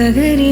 గగరి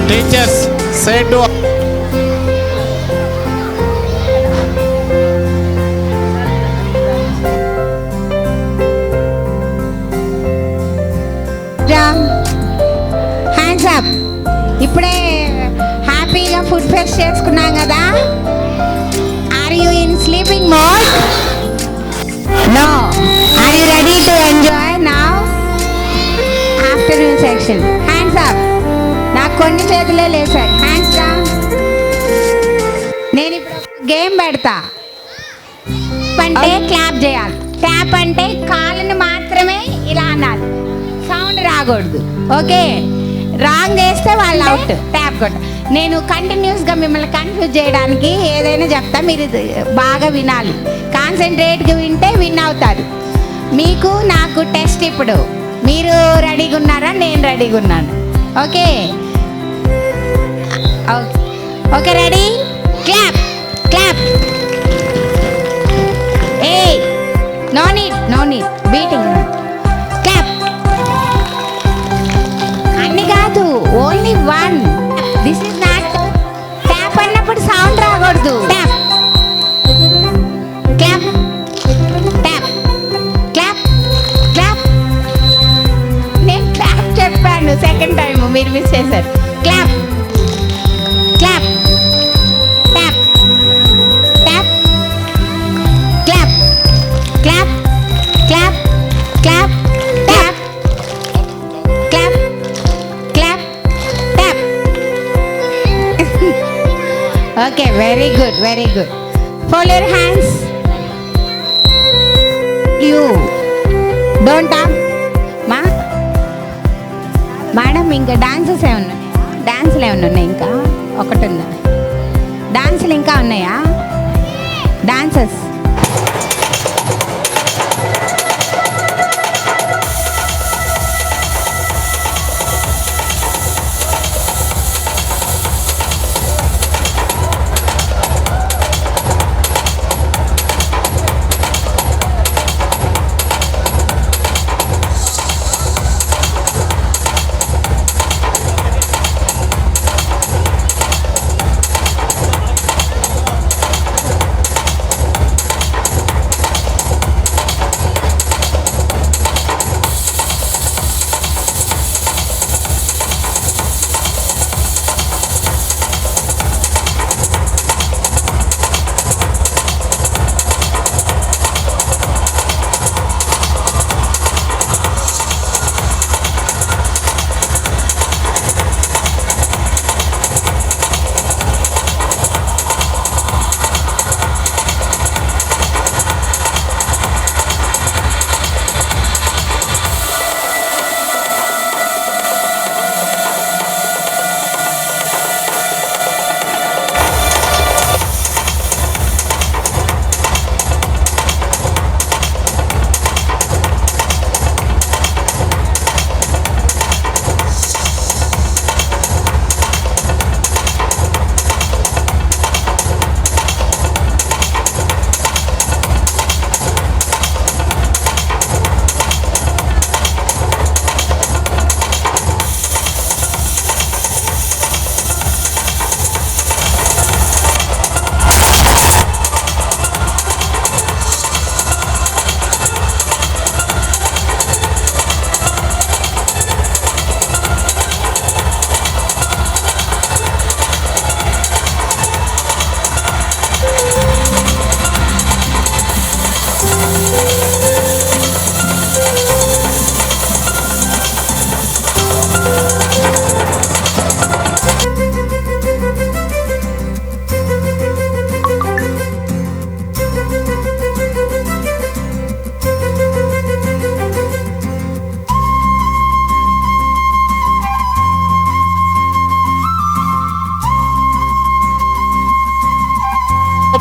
Teachers say to hands up. ఇప్పుడే హ్యాపీగా food fest చేసుకున్నాం కదా. Are you in sleeping mode? No. Are you ready to enjoy now? Afternoon section. Hands up. నాకు కొన్ని చేతులే లేసాయి. Hands down. నేను ఇప్పుడు గేమ్ పెడతా. అంటే క్లాప్ చేయాలి. ట్యాప్ అంటే కాళ్ళని మాత్రమే ఇలా అనాలి, సౌండ్ రాకూడదు. ఓకే, రాంగ్ చేస్తే వాళ్ళు అవుట్. ట్యాప్ కొట్ట. నేను కంటిన్యూస్గా మిమ్మల్ని కన్ఫ్యూజ్ చేయడానికి ఏదైనా చెప్తా, మీరు బాగా వినాలి. కాన్సన్ట్రేట్గా వింటే విన్ అవుతారు. మీకు నాకు టెస్ట్ ఇప్పుడు. మీరు రెడీగా ఉన్నారా? నేను రెడీగా ఉన్నాను. Okay okay, ready? Clap clap. A no need beating. Clap. అన్ని కాదు, only one. This is not tap. అన్నప్పుడు సౌండ్ రాకూడదు. Tap okay, very good, very good. Fold your hands. You don't talk. Madam ఇంకా డాన్సెస్ ఏమన్నా, డాన్సులు ఏమన్నా ఉన్నాయి? ఇంకా ఒకటి ఉందా? డాన్సులు ఇంకా ఉన్నాయా? Dances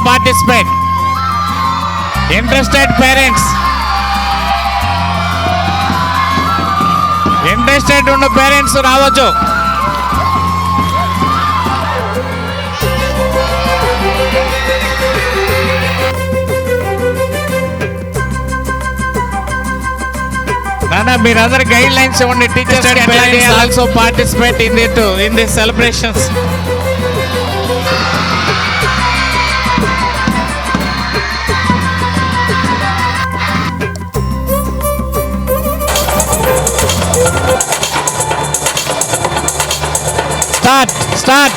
participate. Interested parents, interested ఉన్న పేరెంట్స్ రావచ్చు. నాన్న మీరందరూ గైడ్ లైన్స్ ఇవ్వండి. Teachers also participate in this celebrations. Start.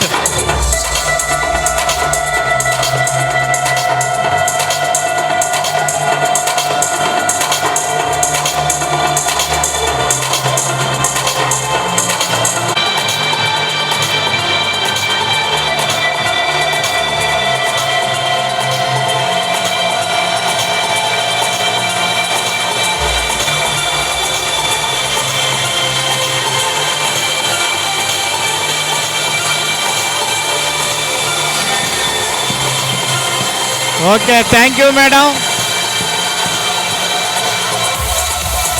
Okay, thank you madam,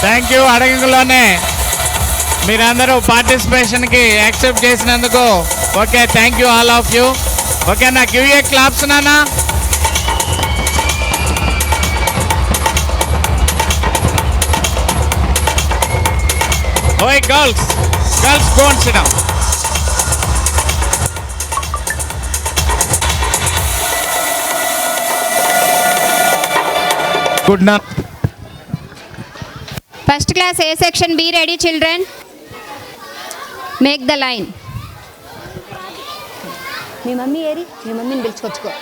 thank you. అడగంలోనే మీరందరూ పార్టిసిపేషన్కి యాక్సెప్ట్ చేసినందుకు okay, thank you all of you. Okay నా గివ్ ఏ క్లాప్స్ నాన్న. ఓయ్ girls go and sit down. Good night. First class A section, be ready children. Make the line. Me mummy ఏరి, మీ మమ్మీని పిలుచుకొచ్చుకో.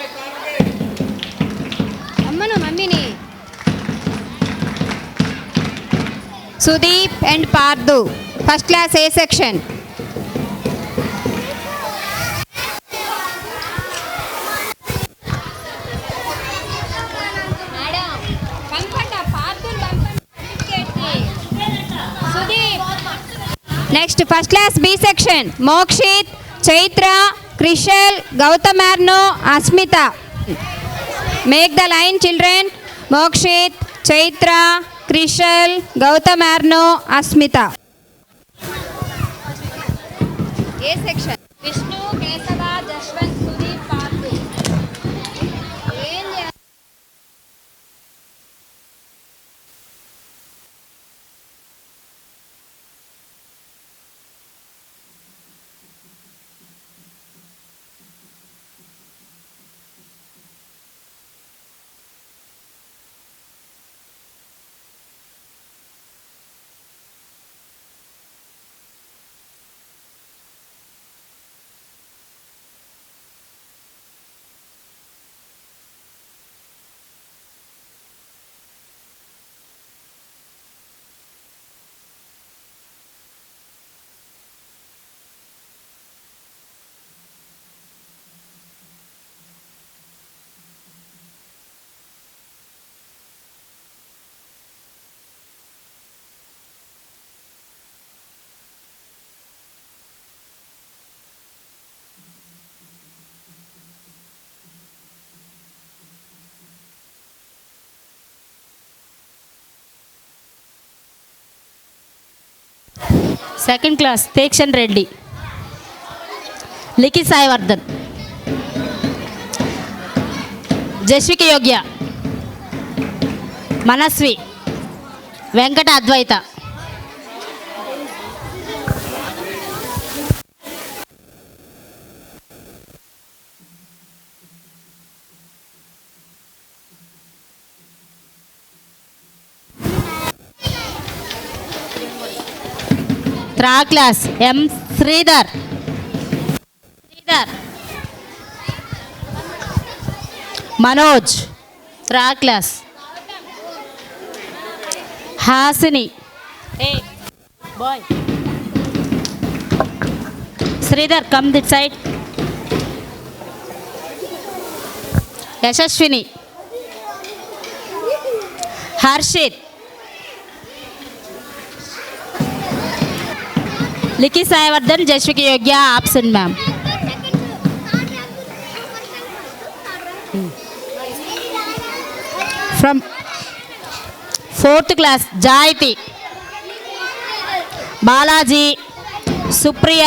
అమ్మను మమ్మీని. Sudeep and Parthu, first class A section. Next first class B section Mokshith, Chaitra, Krishal, Gautam Arno, Asmitha. Make the line children. Mokshith, Chaitra, Krishal, Gautam Arno, Asmitha. A section? Vishnu, Keshava, Jaswanth, Sudeep, Parthu. ఏం చేయాలి? Second class Teekshan Reddy, Likhi Saivardhan, Jasvika Yogya, Manasvi, Venkata Advaitha. Third class M Sridhar, Manoj. Third class Hasini. Boy Sridhar come that side. Yashaswini, Harshith, Likhi Saivardhan, Jasvika Yogya option ma'am. From fourth class జాయితి, Balaji, Supriya,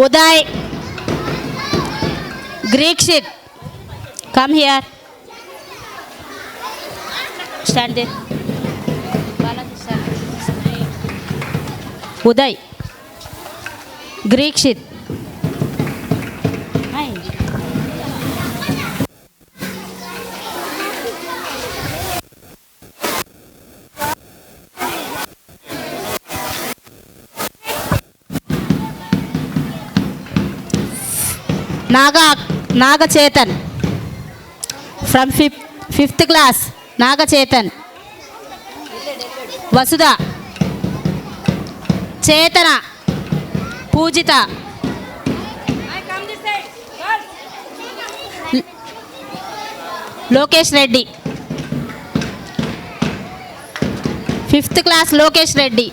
Uday, Greekshith. Come here, stand there. Uday, Greekshith. Nagachethan from fifth class. Nagachethan, Vasudha, Chethana, Poojitha, Lokesh Reddy. Fifth class Lokesh Reddy.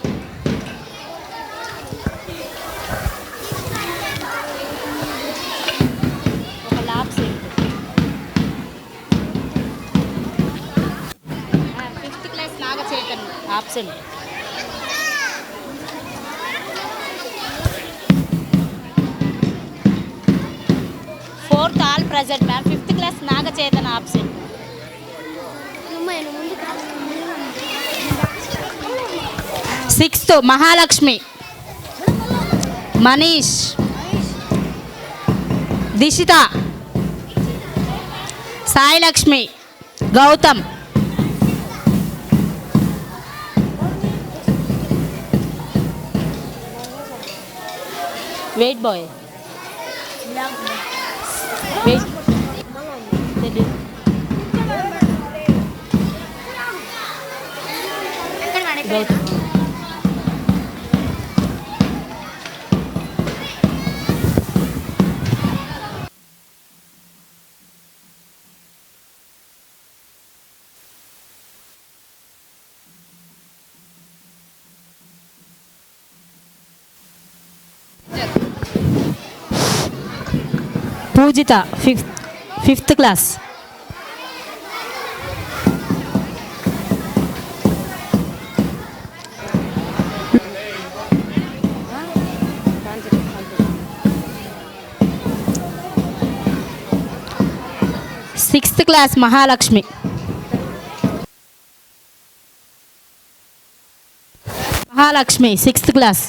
Fifth class Nagachethan option. Fourth all present ma'am. Fifth class Nagachethan absent. Sixth Mahalakshmi, Manish, Dishitha, Sailakshmi, Gautam. Wait boy, wait. Gautam. Poojitha fifth class. Sixth class Mahalakshmi. Mahalakshmi sixth class.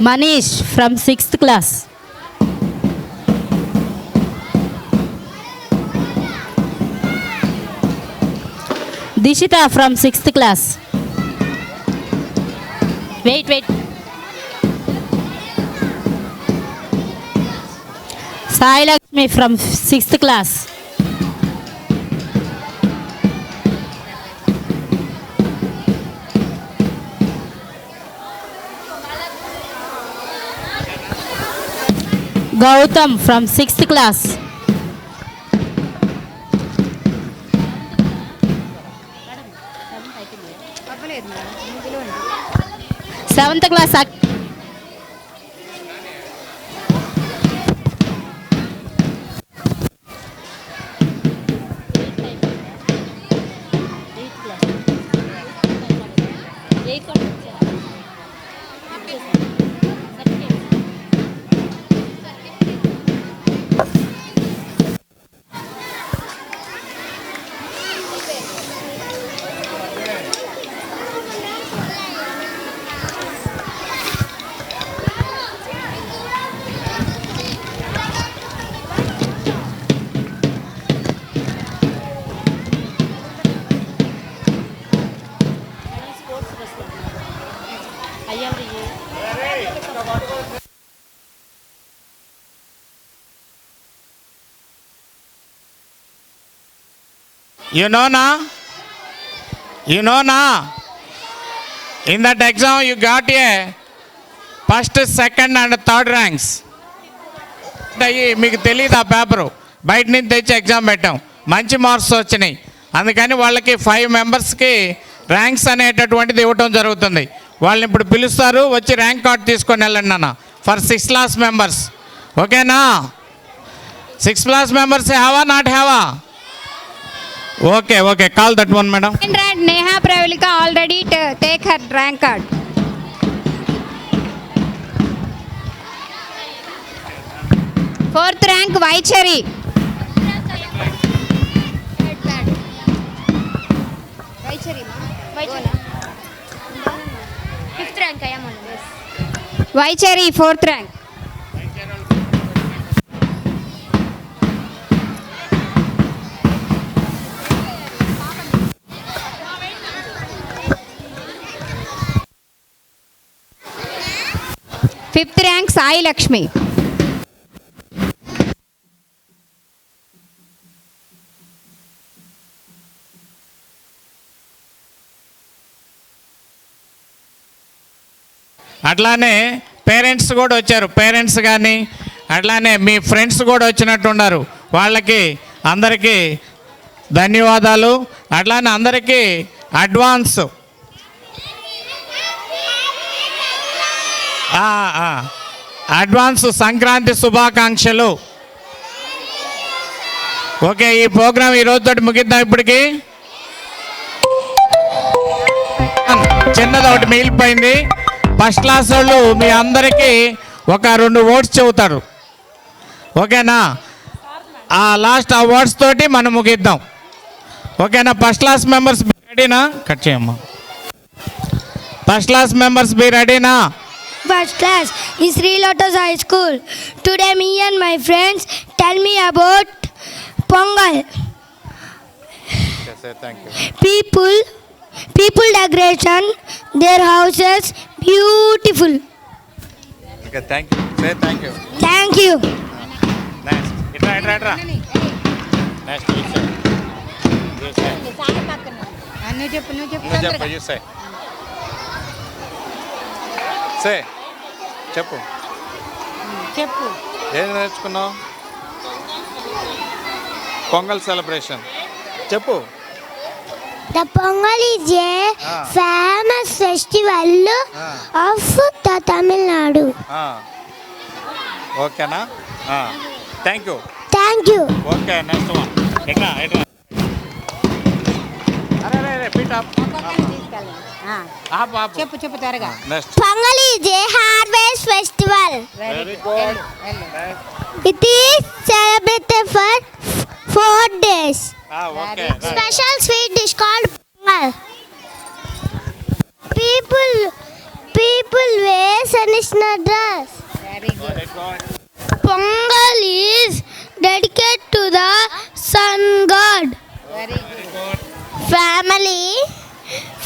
Manish from sixth class. Dishitha from sixth class. Wait Sailakshmi from sixth class. Gautam from sixth class. Seventh class. You know na? In that exam you got a first, second and third ranks. మీకు తెలియదు ఆ paper బయట నుంచి తెచ్చి exam పెట్టాం, మంచి marks వచ్చినాయి. అందుకని వాళ్ళకి 5 మెంబర్స్కి ర్యాంక్స్ అనేటటువంటిది ఇవ్వటం జరుగుతుంది. వాళ్ళని ఇప్పుడు పిలుస్తారు, వచ్చి ర్యాంక్ కార్డ్ తీసుకొని వెళ్ళండి అన్న ఫర్ 6 క్లాస్ మెంబర్స్. ఓకేనా? 6 క్లాస్ మెంబర్స్ హ్యావా నాట్ హ్యావా? Okay. Call that one, madam. Neha Pravalika already take her rank card. Fourth rank Vaichari. Fifth rank I am on this. Vaichari, fourth rank. Fifth rank Sai Lakshmi. అట్లానే parents కూడా వచ్చారు. Parents కానీ అట్లానే మీ friends కూడా వచ్చినట్టున్నారు. వాళ్ళకి అందరికీ ధన్యవాదాలు. అట్లానే అందరికీ అడ్వాన్స్ సంక్రాంతి శుభాకాంక్షలు. ఓకే, ఈ ప్రోగ్రాం ఈ రోజుతోటి ముగిద్దాం. ఇప్పటికి చిన్నది ఒకటి మిగిలిపోయింది. ఫస్ట్ క్లాస్ వాళ్ళు మీ అందరికీ ఒక 2 వర్డ్స్ చెబుతారు. ఓకేనా? ఆ లాస్ట్ ఆ వర్డ్స్ తోటి మనం ముగిద్దాం. ఓకేనా? ఫస్ట్ క్లాస్ మెంబర్స్ రెడీనా? కట్ చేయమ్మా. ఫస్ట్ క్లాస్ మెంబర్స్ బి రెడీనా? First class in Sri Lotus High School. Today me and my friends tell me about Pongal. Yes, sir, thank you. People decoration their houses beautiful. Okay, thank you. Say thank you. Thank you. Next. Itra. Next, you say. You say. Say. చెప్పు. ఏం నేర్చుకున్నావు? Pongal celebration చెప్పు. The Pongal is a famous festival of the Tamil Nadu. ఓకేనా, thank you. Thank you. Okay, next one. ఎట్లా అరే పీట్ అప్. చెప్పు చెప్పు త్వరగా. Next. Pongal is a harvest festival. Very good. It is celebrated for 4 days. Okay. Special sweet dish called pongal. People wear traditional dress. Very good. Pongal is dedicated to the sun god. Very good.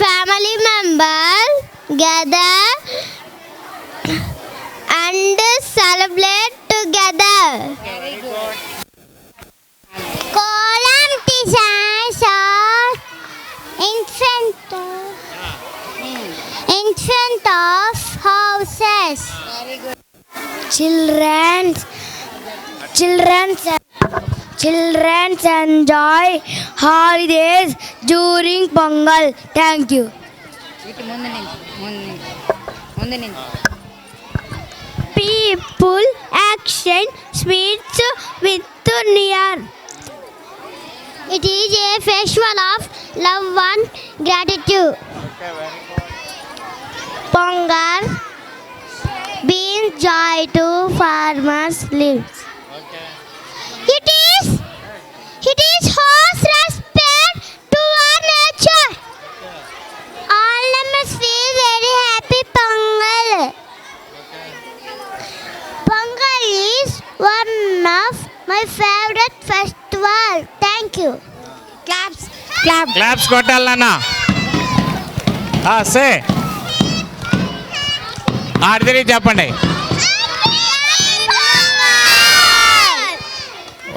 Family members gather and celebrate together. Very good. Kolam designs are in front of houses. Very good. Children enjoy holidays during Pongal. Thank you. ఇటు ముందు నుంచి People exchange sweets with near. It is a festival of love and gratitude. Okay, very good. Pongal brings joy to farmers' lives. Okay. It shows respect to our nature. All members feel very happy Pongal. Pongal is one of my favorite festival. Thank you. Claps. Claps కొట్టాలన్నా. Say ఆడితే చెప్పండి.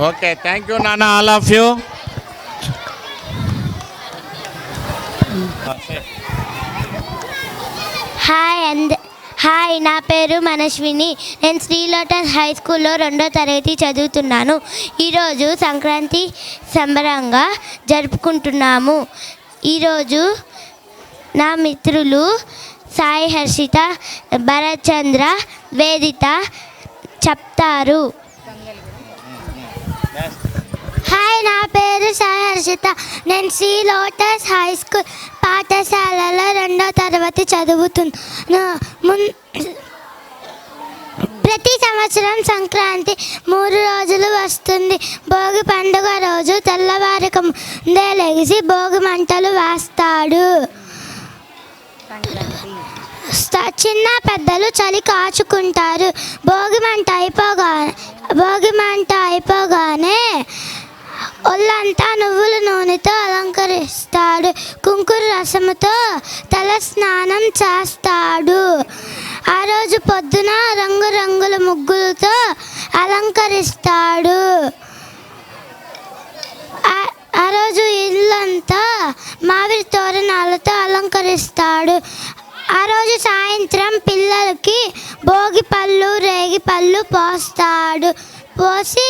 Okay, thank you నాన్న, all of you. Hi, నా పేరు మనస్విని. నేను Shri lotus high స్కూల్లో 2వ తరగతి చదువుతున్నాను. ఈరోజు సంక్రాంతి సంబరంగా జరుపుకుంటున్నాము. ఈరోజు నా మిత్రులు సాయి హర్షిత, భరత్ చంద్ర, వేదిత చెప్తారు. హాయ్, నా పేరు సాయి హర్షిత. నేను శ్రీ లోటస్ హై స్కూల్ పాఠశాలలో 2వ తరగతి చదువుతున్నాను. ప్రతి సంవత్సరం సంక్రాంతి 3 రోజులు వస్తుంది. భోగి పండుగ రోజు తెల్లవారిక ముందే లెగిసి భోగి మంటలు వేస్తాడు. చిన్న పెద్దలు చలి కాచుకుంటారు. భోగి మంట అయిపోగానే ఒళ్ళంతా నువ్వుల నూనెతో అలంకరిస్తాడు. కుంకుమ రసముతో తల స్నానం చేస్తాడు. ఆ రోజు పొద్దున రంగురంగుల ముగ్గులతో అలంకరిస్తాడు. ఆ రోజు ఇల్లంతా మామిడి తోరణాలతో అలంకరిస్తాడు. ఆ రోజు సాయంత్రం పిల్లలకి భోగి పళ్ళు, రేగి పళ్ళు పోసి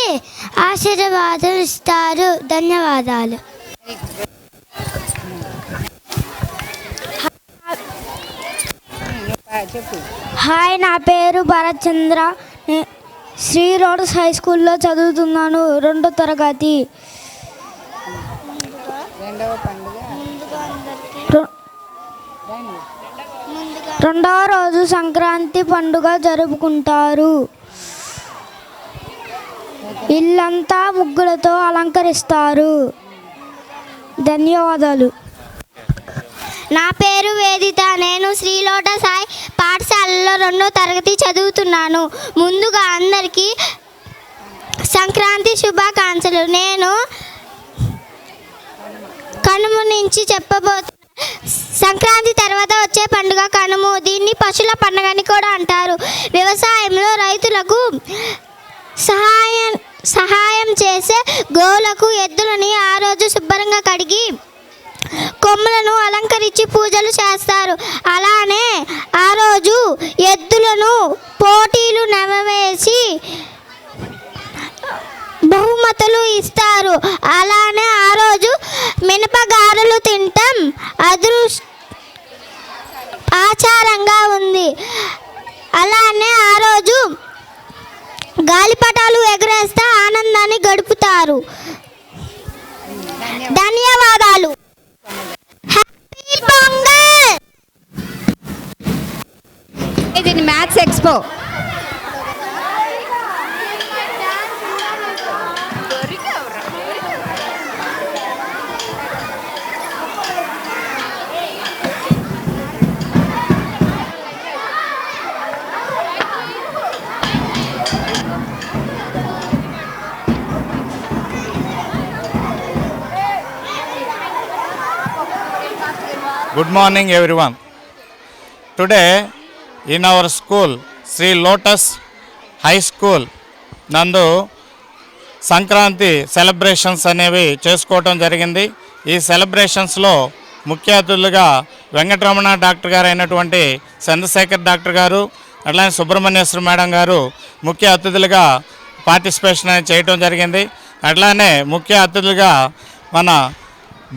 ఆశీర్వాదం ఇస్తారు. ధన్యవాదాలు. చెప్పు. హాయ్, నా పేరు భరత్ చంద్ర. శ్రీ రోడ్స్ హై స్కూల్లో చదువుతున్నాను. 2వ తరగతి. రెండవ పండుగ 2వ రోజు సంక్రాంతి పండుగ జరుపుకుంటారు. ఇల్లంతా ముగ్గులతో అలంకరిస్తారు. ధన్యవాదాలు. నా పేరు వేదిత. నేను శ్రీ లోటస్ హై పాఠశాలలో 2వ తరగతి చదువుతున్నాను. ముందుగా అందరికీ సంక్రాంతి శుభాకాంక్షలు. నేను కనుమ నుంచి చెప్పబోతున్నా. సంక్రాంతి తర్వాత వచ్చే పండుగ కనుము. దీన్ని పశువుల పండుగ అని కూడా అంటారు. వ్యవసాయంలో రైతులకు సహాయం చేసే గోవులకు, ఎద్దులని ఆ రోజు శుభ్రంగా కడిగి కొమ్ములను అలంకరించి పూజలు చేస్తారు. అలానే ఆ రోజు ఎద్దులను పోటీలు నెమవేసి బహుమతులు ఇస్తారు. అలానే ఆ రోజు మినపగారెలు తింటాం. ఆచారంగా ఉంది. అలానే ఆ రోజు గాలిపటాలు ఎగరేస్తే ఆనందాన్ని గడుపుతారు. ధన్యవాదాలు. హ్యాపీ పొంగల్. ఇది maths expo. Good morning everyone. Today in our school, Sri Lotus High School నందు సంక్రాంతి సెలబ్రేషన్స్ అనేవి చేసుకోవటం జరిగింది. ఈ సెలబ్రేషన్స్లో ముఖ్య అతిథులుగా వెంకటరమణ డాక్టర్ గారు అయినటువంటి చంద్రశేఖర్ డాక్టర్ గారు, అట్లానే సుబ్రహ్మణ్యేశ్వర మేడం గారు ముఖ్య అతిథులుగా పార్టిసిపేషన్ చేయటం జరిగింది. అట్లానే ముఖ్య అతిథులుగా మన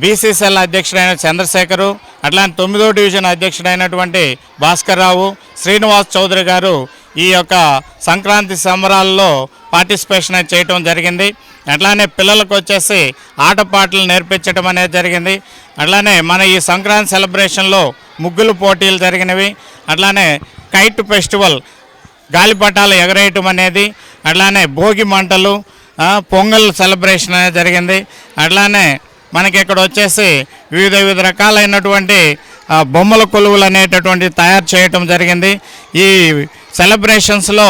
బీసీసీఎల్ అధ్యక్షుడైన చంద్రశేఖరు, అట్లానే 9వ డివిజన్ అధ్యక్షుడైనటువంటి భాస్కర్ రావు, శ్రీనివాస్ చౌదరి గారు ఈ యొక్క సంక్రాంతి సంబరాల్లో పార్టిసిపేషన్ చేయటం జరిగింది. అట్లానే పిల్లలకు వచ్చేసి ఆటపాటలు నేర్పించడం అనేది జరిగింది. అట్లానే మన ఈ సంక్రాంతి సెలబ్రేషన్లో ముగ్గులు పోటీలు జరిగినవి. అట్లానే కైట్ ఫెస్టివల్, గాలిపటాలు ఎగరేయటం అనేది, అట్లానే భోగి మంటలు, పొంగల్ సెలబ్రేషన్ అనేది జరిగింది. అట్లానే మనకి ఇక్కడ వచ్చేసి వివిధ రకాలైనటువంటి బొమ్మల కొలువులు అనేటటువంటి తయారు చేయటం జరిగింది. ఈ సెలబ్రేషన్స్లో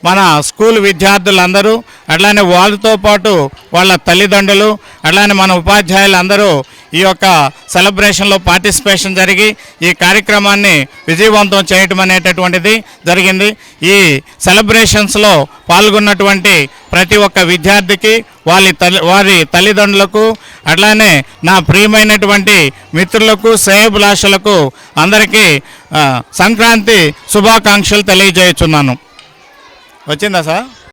మన స్కూల్ విద్యార్థులందరూ, అట్లానే వాళ్ళతో పాటు వాళ్ళ తల్లిదండ్రులు, అట్లానే మన ఉపాధ్యాయులు అందరూ ఈ యొక్క సెలబ్రేషన్లో పార్టిసిపేషన్ జరిగి ఈ కార్యక్రమాన్ని విజయవంతం చేయటం అనేటటువంటిది జరిగింది. ఈ సెలబ్రేషన్స్లో పాల్గొన్నటువంటి ప్రతి ఒక్క విద్యార్థికి వారి తల్లిదండ్రులకు, అట్లానే నా ప్రియమైనటువంటి మిత్రులకు, శ్రేయోభిలాషులకు అందరికీ సంక్రాంతి శుభాకాంక్షలు తెలియజేస్తున్నాను. వచ్చిందా సార్?